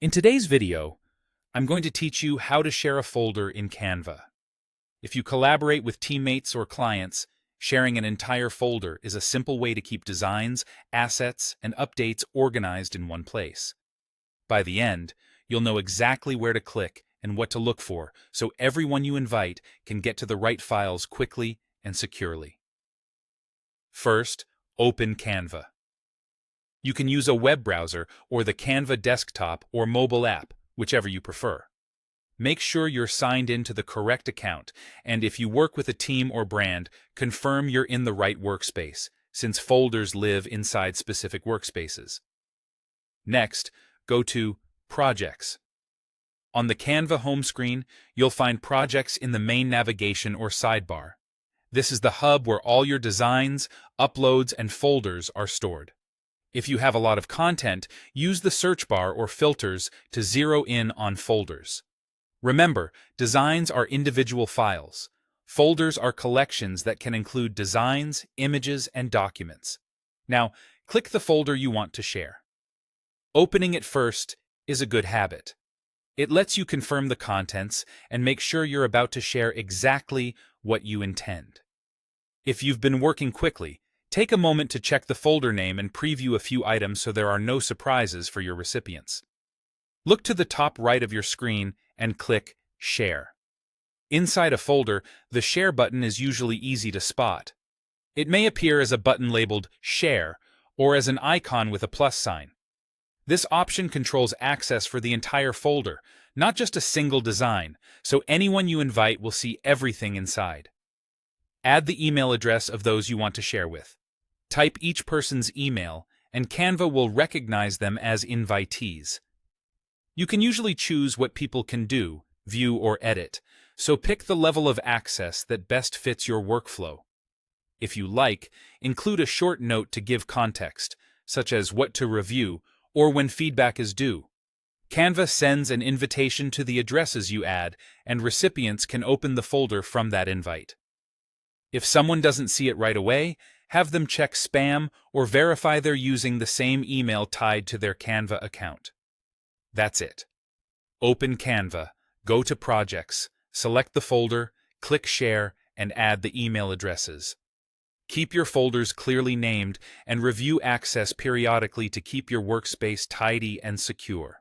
In today's video, I'm going to teach you how to share a folder in Canva. If you collaborate with teammates or clients, sharing an entire folder is a simple way to keep designs, assets, and updates organized in one place. By the end, you'll know exactly where to click and what to look for, so everyone you invite can get to the right files quickly and securely. First, open Canva. You can use a web browser or the Canva desktop or mobile app, whichever you prefer. Make sure you're signed in to the correct account, and if you work with a team or brand, confirm you're in the right workspace, since folders live inside specific workspaces. Next, go to Projects. On the Canva home screen, you'll find Projects in the main navigation or sidebar. This is the hub where all your designs, uploads, and folders are stored. If you have a lot of content, use the search bar or filters to zero in on folders. Remember, designs are individual files. Folders are collections that can include designs, images, and documents. Now, click the folder you want to share. Opening it first is a good habit. It lets you confirm the contents and make sure you're about to share exactly what you intend. If you've been working quickly, take a moment to check the folder name and preview a few items so there are no surprises for your recipients. Look to the top right of your screen and click Share. Inside a folder, the Share button is usually easy to spot. It may appear as a button labeled Share or as an icon with a plus sign. This option controls access for the entire folder, not just a single design, so anyone you invite will see everything inside. Add the email address of those you want to share with. Type each person's email, and Canva will recognize them as invitees. You can usually choose what people can do, view, or edit, so pick the level of access that best fits your workflow. If you like, include a short note to give context, such as what to review or when feedback is due. Canva sends an invitation to the addresses you add, and recipients can open the folder from that invite. If someone doesn't see it right away, have them check spam or verify they're using the same email tied to their Canva account. That's it. Open Canva, go to Projects, select the folder, click Share, and add the email addresses. Keep your folders clearly named and review access periodically to keep your workspace tidy and secure.